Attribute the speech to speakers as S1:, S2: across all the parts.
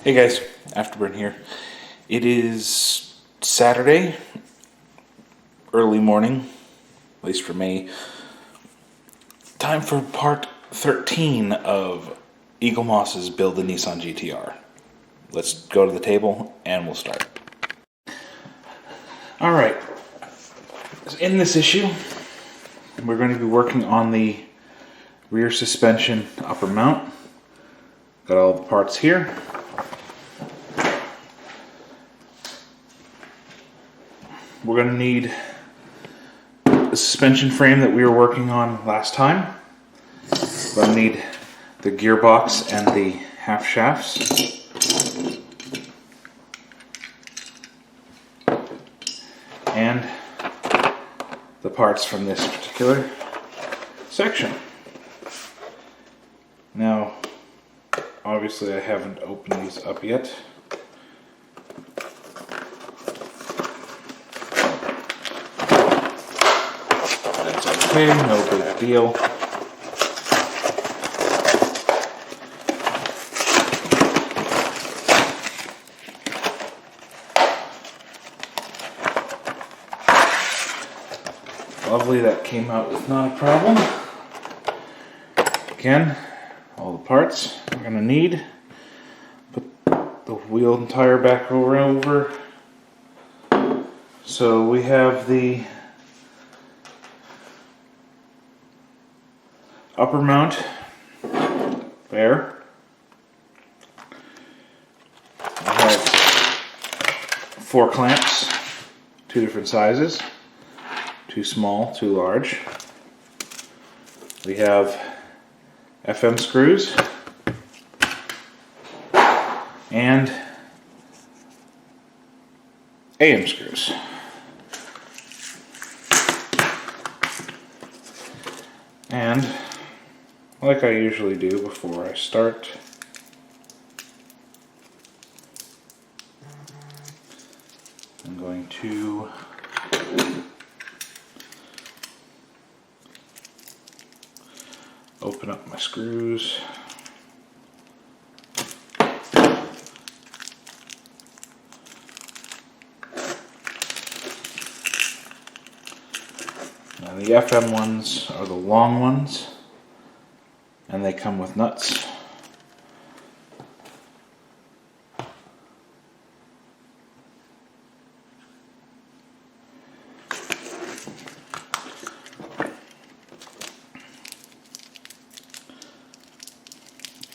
S1: Hey guys, Afterburn here. It is Saturday, early morning, at least for me. Time for part 13 of Eaglemoss's Build the Nissan GTR. Let's go to the table and we'll start. Alright, in this issue, we're going to be working on the rear suspension upper mount. Got all the parts here. We're going to need the suspension frame that we were working on last time. We're going to need the gearbox and the half shafts. And the parts from this particular section. Now, obviously I haven't opened these up yet. Okay, no big deal. Lovely, that came out with not a problem. Again, all the parts we're going to need. Put the wheel and tire back over. So we have the upper mount there. I have 4 clamps, 2 different sizes, 2 small, 2 large. We have FM screws and AM screws. And like I usually do before I start, I'm going to open up my screws. Now the FM ones are the long ones, and they come with nuts.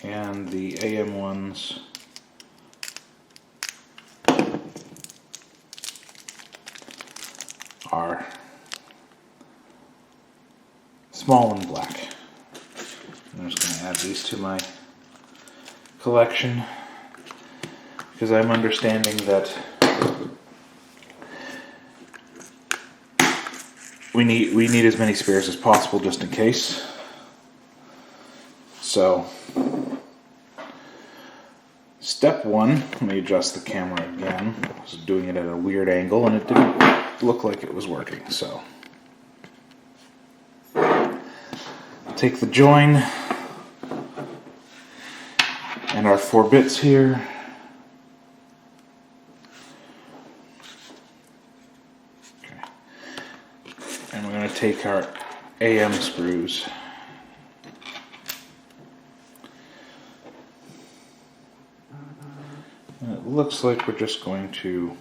S1: And the AM ones are small and black. I'm just going to add these to my collection because I'm understanding that we need as many spares as possible just in case. So step 1, let me adjust the camera again. I was doing it at a weird angle and it didn't look like it was working. So take the join and our 4 bits here. Okay. And we're going to take our AM screws. And it looks like we're just going to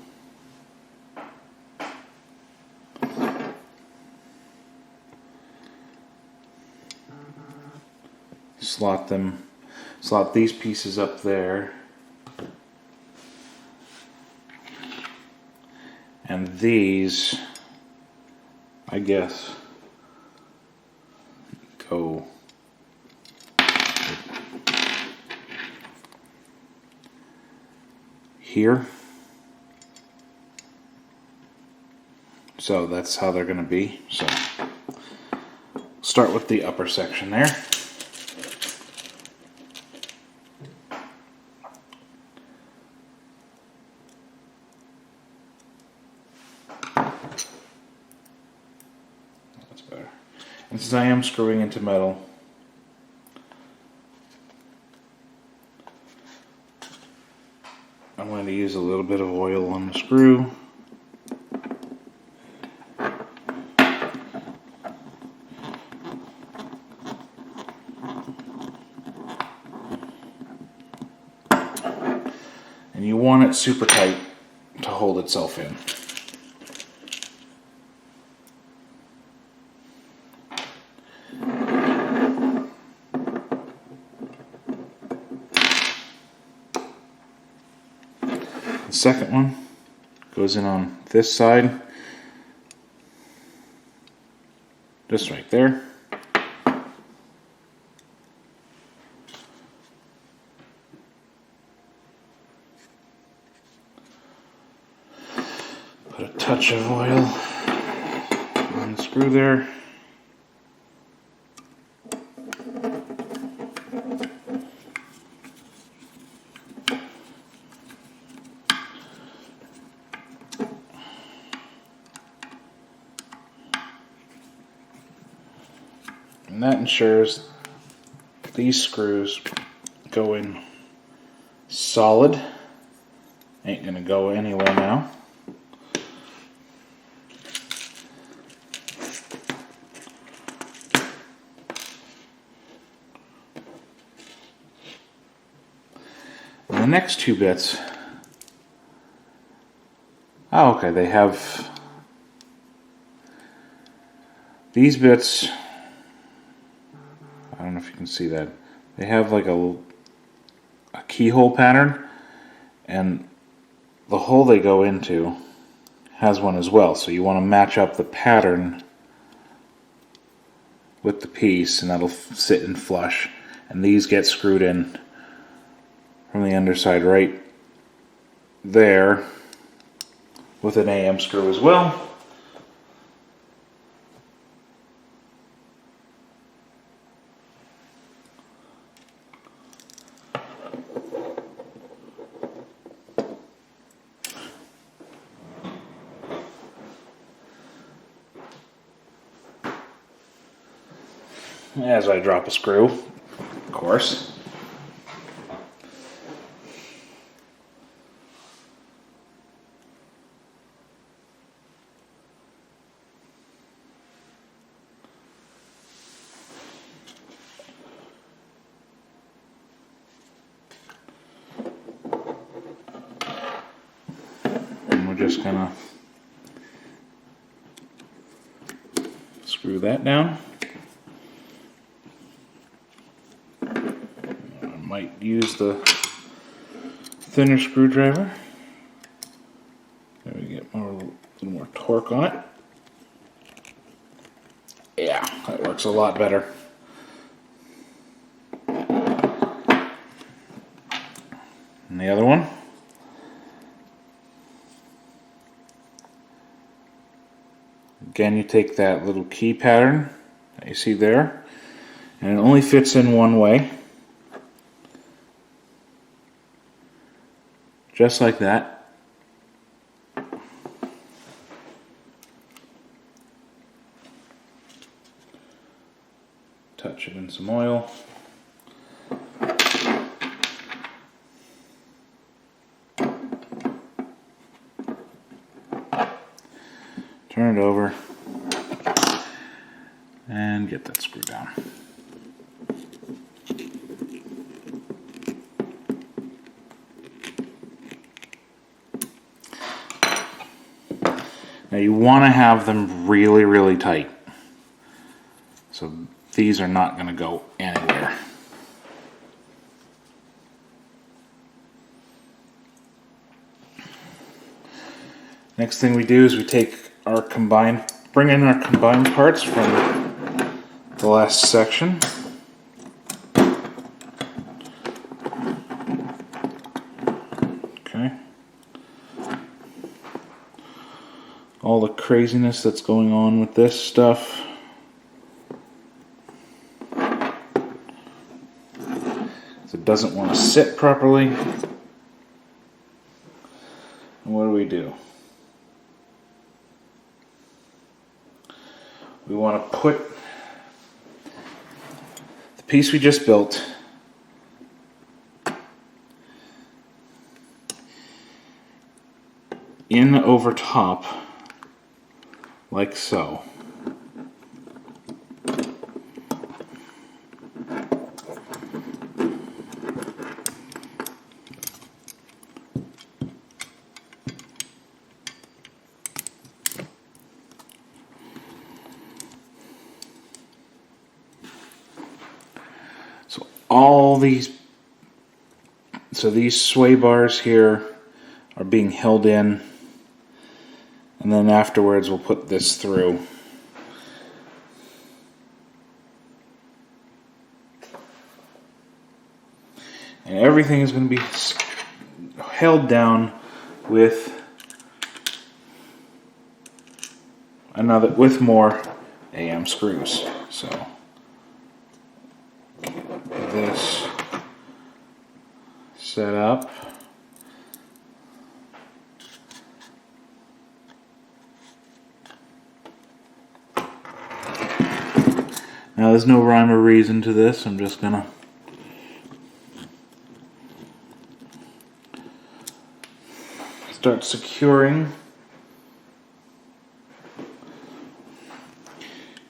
S1: slot these pieces up there, and these, I guess, go here. So that's how they're going to be. So start with the upper section there. That's better. And since I am screwing into metal, I'm going to use a little bit of oil on the screw. And you want it super tight to hold itself in. The second one goes in on this side, just right there. Put a touch of oil on the screw there. And that ensures these screws go in solid. Ain't gonna go anywhere now. And the next two bits, oh okay, they have these bits. I don't know if you can see that. They have like a keyhole pattern, and the hole they go into has one as well. So you want to match up the pattern with the piece, and that'll sit in flush. And these get screwed in from the underside right there with an AM screw as well. As I drop a screw, of course. And we're just gonna screw that down. Might use the thinner screwdriver. There we get a little more torque on it. Yeah, that works a lot better. And the other one. Again, you take that little key pattern that you see there, and it only fits in one way. Just like that. Touch it in some oil. Turn it over and get that screw down. Now you want to have them really, really tight. So these are not going to go anywhere. Next thing we do is we take our bring in our combined parts from the last section. Okay. All the craziness that's going on with this stuff. So it doesn't want to sit properly. And what do? We want to put the piece we just built in over top, like so. So these sway bars here are being held in, and then afterwards we'll put this through. And everything is going to be held down with more AM screws. So this set up. Now there's no rhyme or reason to this. I'm just gonna start securing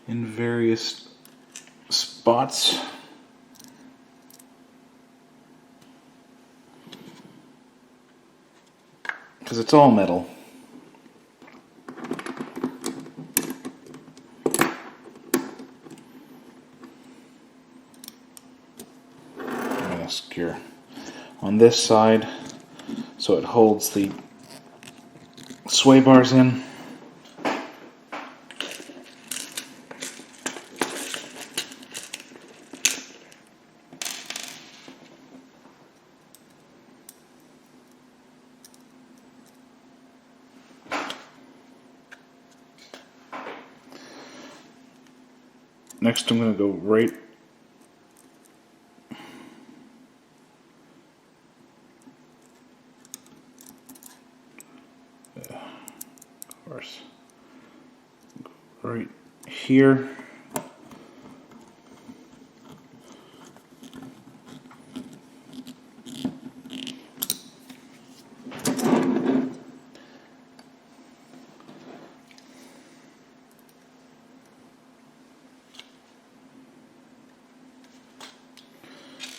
S1: in various spots. Because it's all metal. I'm going to secure on this side so it holds the sway bars in. Next I'm going to go right of course right here.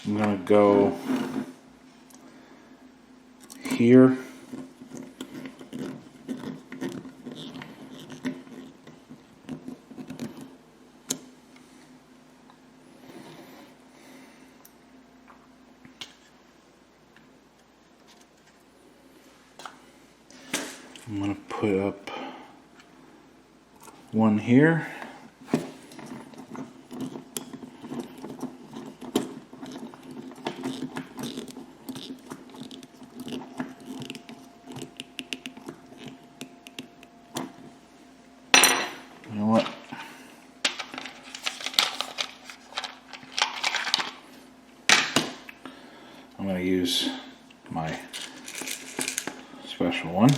S1: I'm going to go here. I'm going to put up one here. You know what? I'm going to use my special one.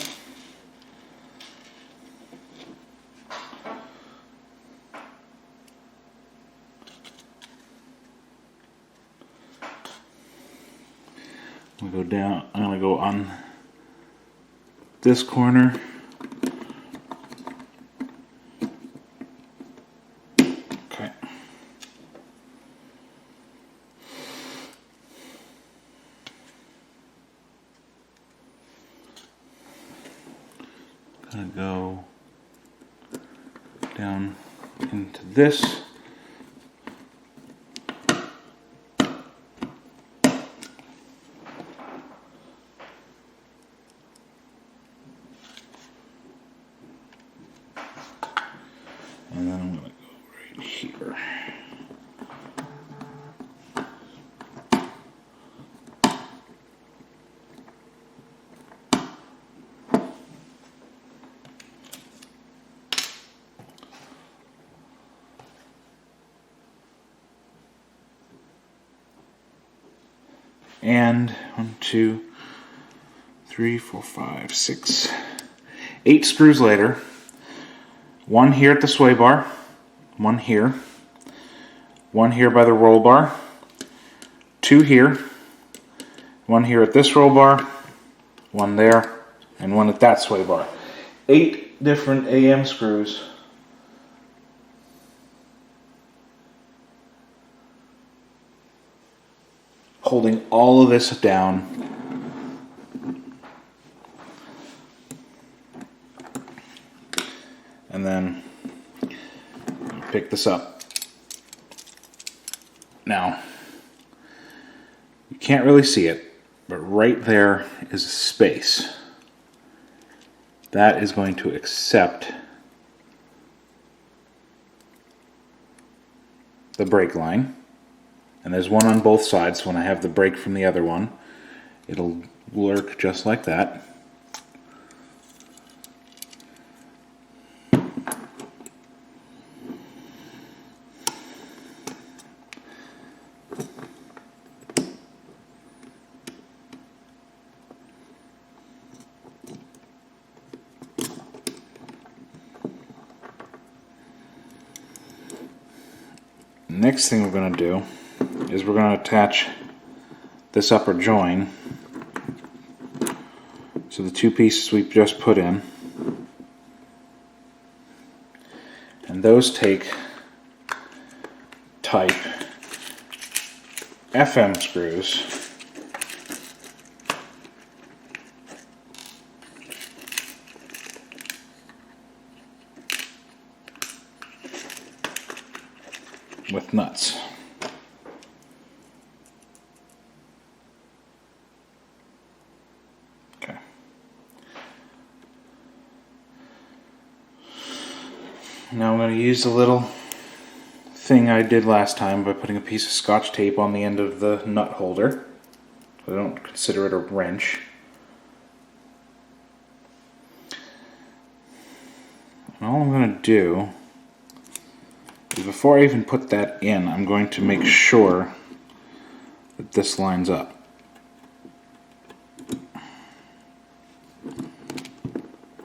S1: I'm going to go down, I'm going to go on this corner. Okay. Going to go down into this. And then I'm going to go right here. And 1, 2, 3, 4, 5, 6, 8 screws later. One here at the sway bar, one here by the roll bar, 2 here, one here at this roll bar, one there, and one at that sway bar. 8 different AM screws. Holding all of this down. And then pick this up. Now, you can't really see it, but right there is a space. That is going to accept the brake line. And there's one on both sides, so when I have the brake from the other one, it'll work just like that. Next thing we're going to do is we're going to attach this upper join to the 2 pieces we've just put in, and those take type FM screws with nuts. Okay. Now I'm going to use the little thing I did last time by putting a piece of Scotch tape on the end of the nut holder. I don't consider it a wrench. And all I'm going to do is, before I even put that in, I'm going to make sure that this lines up.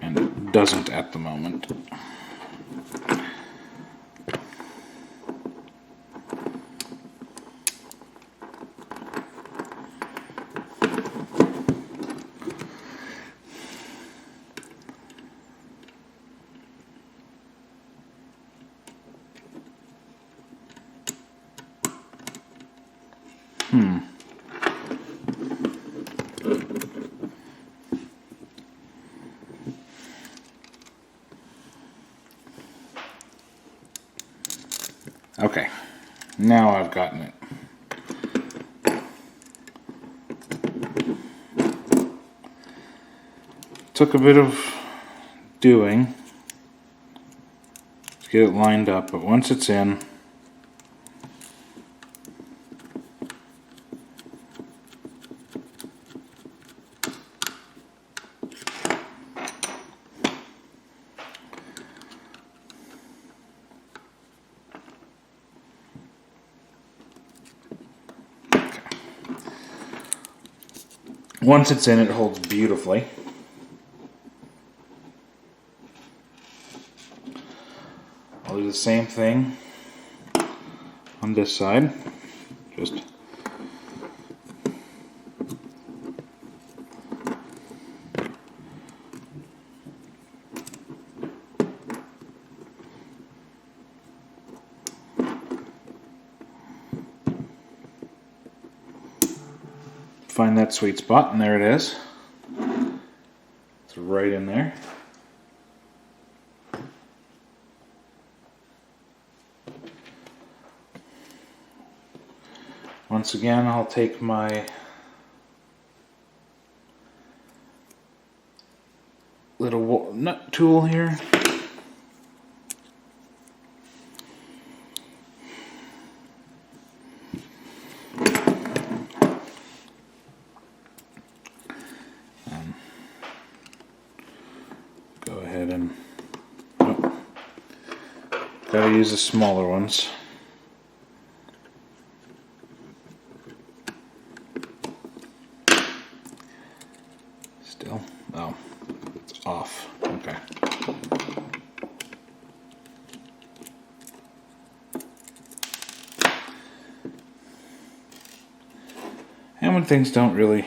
S1: And it doesn't at the moment. Okay, now I've gotten it. Took a bit of doing to get it lined up, but once it's in, it holds beautifully. I'll do the same thing on this side. Just find that sweet spot, and there it is. It's right in there. Once again, I'll take my little nut tool here. Go ahead and gotta use the smaller ones. Still, oh, it's off. Okay. And when things don't really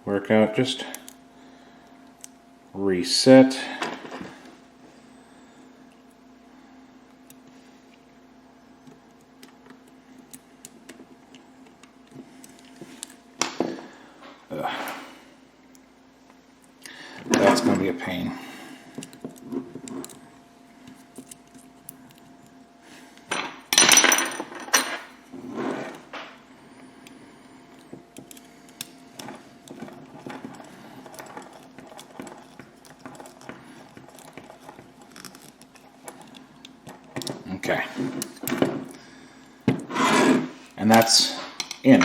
S1: work out, just reset. That's going to be a pain. Okay. And that's in.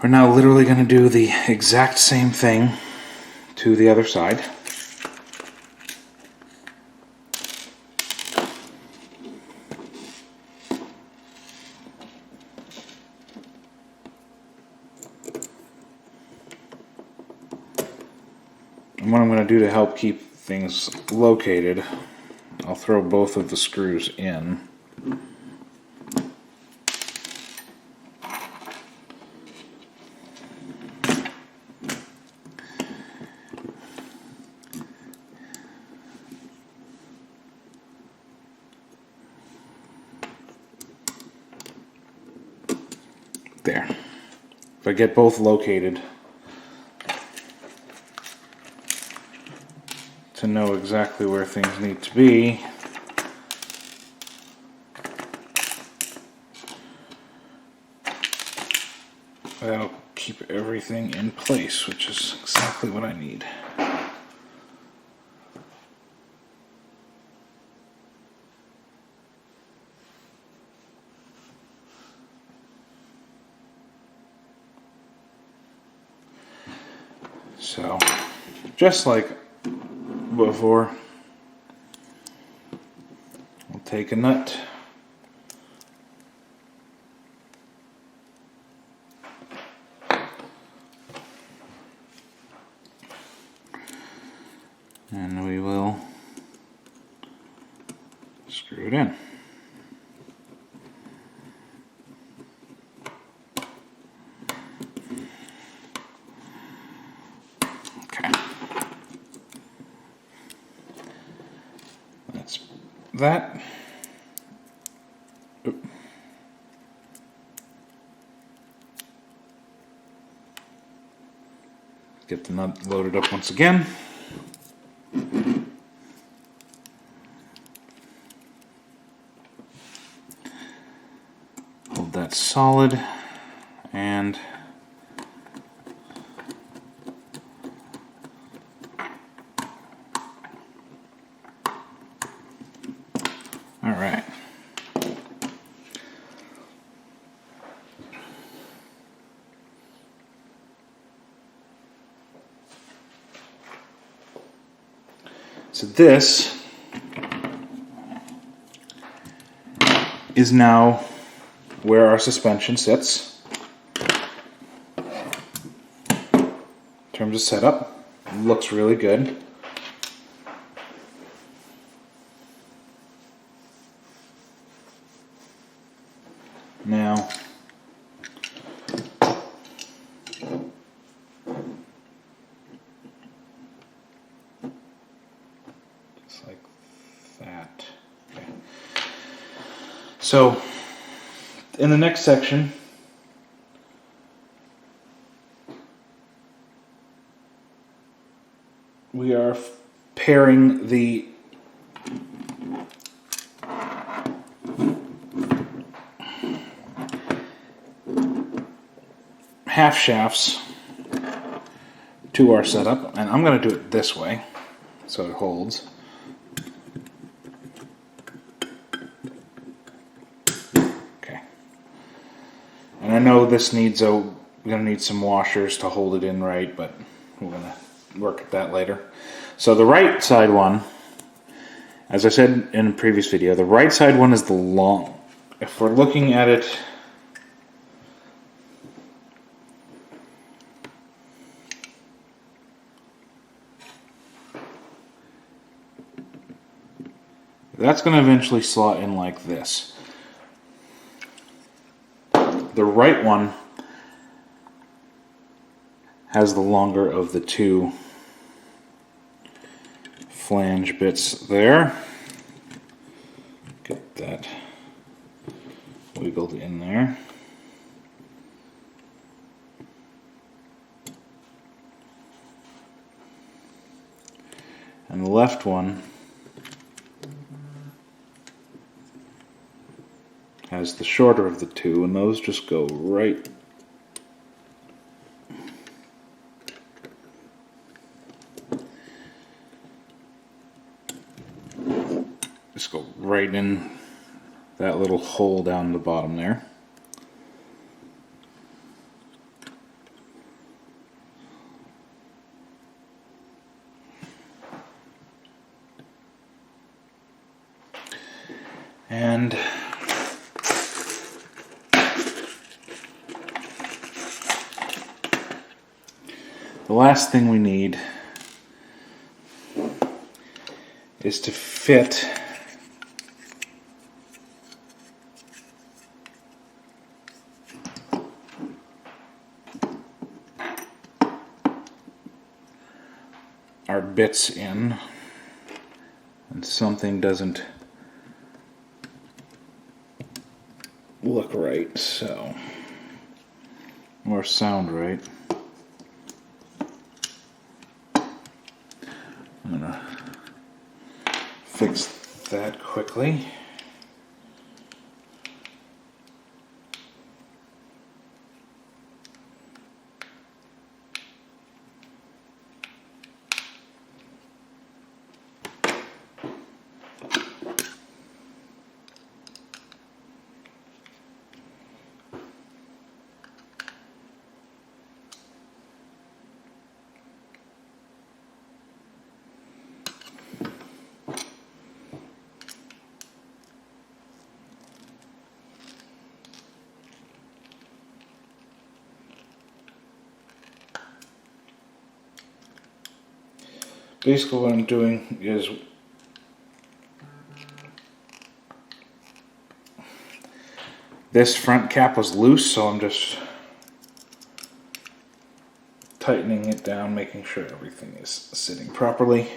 S1: We're now literally going to do the exact same thing to the other side. And what I'm going to do to help keep things located, I'll throw both of the screws in. There. If I get both located, to know exactly where things need to be, that'll keep everything in place, which is exactly what I need. So, just like before, we'll take a nut, and we will screw it in. That. Oop. Get the nut loaded up once again. Hold that solid and all right. So this is now where our suspension sits. In terms of setup, looks really good. Now, just like that. Okay. So, in the next section, we are pairing the half shafts to our setup, and I'm going to do it this way so it holds. Okay. And I know this needs we're going to need some washers to hold it in right, but we're going to work at that later. So the right side one, as I said in a previous video, the right side one is the long. If we're looking at it that's going to eventually slot in like this. The right one has the longer of the two flange bits there. Get that wiggled in there. And the left one has the shorter of the two, and those just go right in that little hole down the bottom there. And the last thing we need is to fit our bits in, and something doesn't look right, so, or sound right. I'm gonna fix that quickly. Basically what I'm doing is this front cap was loose, so I'm just tightening it down, making sure everything is sitting properly.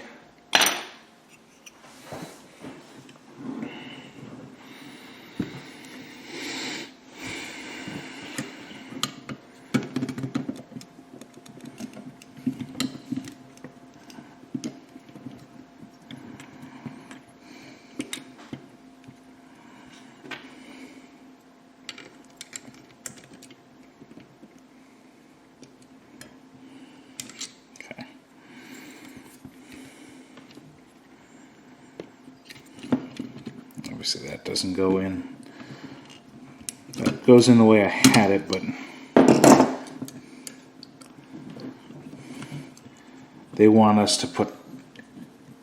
S1: Obviously that doesn't go in. That goes in the way I had it, but they want us to put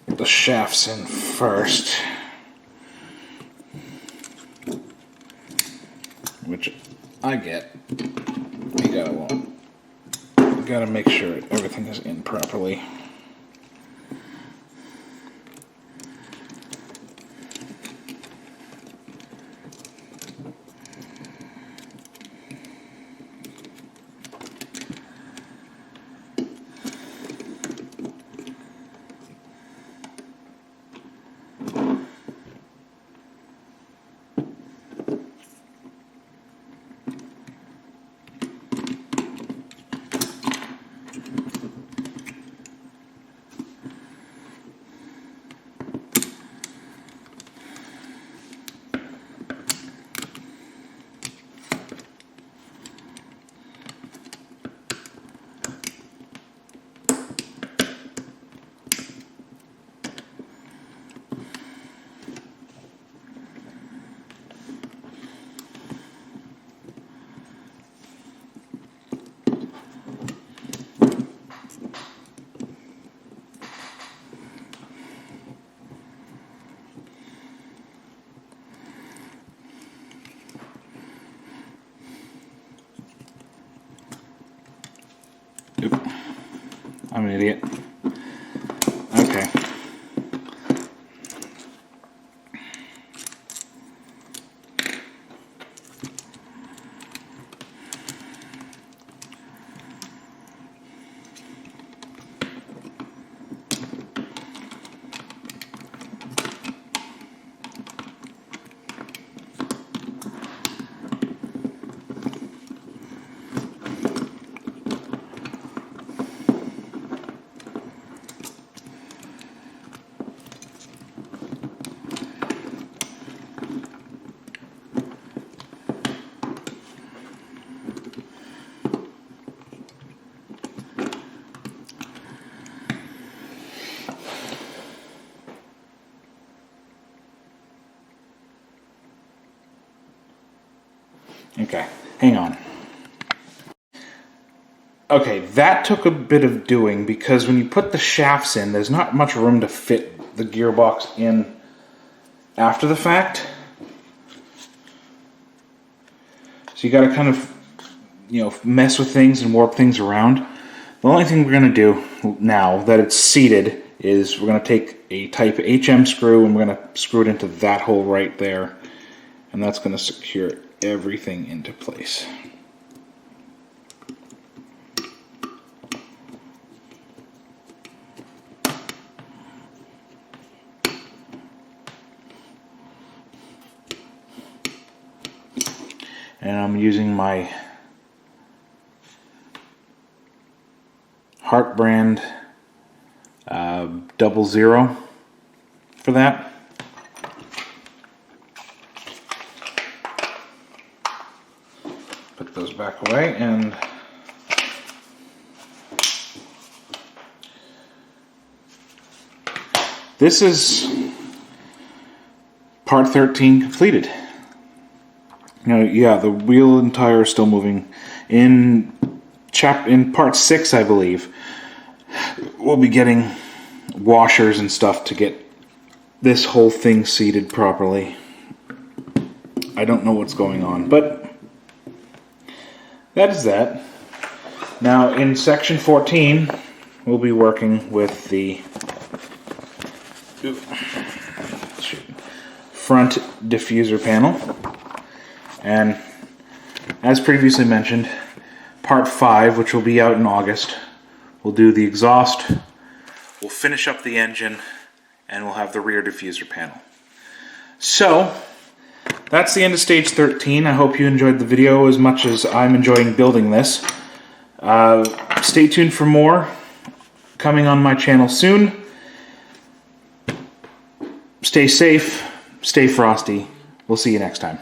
S1: the shafts in first, which I get. You gotta make sure everything is in properly. Oop. I'm an idiot. Okay. Okay, hang on. Okay, that took a bit of doing because when you put the shafts in, there's not much room to fit the gearbox in after the fact. So you got to kind of, mess with things and warp things around. The only thing we're going to do now that it's seated is we're going to take a type HM screw and we're going to screw it into that hole right there. And that's going to secure everything into place. And I'm using my Heart brand 00 for that. Put those back away, and this is part 13 completed. Yeah, the wheel and tire are still moving. In part 6, I believe, we'll be getting washers and stuff to get this whole thing seated properly. I don't know what's going on, but that is that. Now, in section 14, we'll be working with the front diffuser panel. And as previously mentioned, part 5, which will be out in August, we'll do the exhaust, we'll finish up the engine, and we'll have the rear diffuser panel. So, that's the end of stage 13. I hope you enjoyed the video as much as I'm enjoying building this. Stay tuned for more coming on my channel soon. Stay safe, stay frosty. We'll see you next time.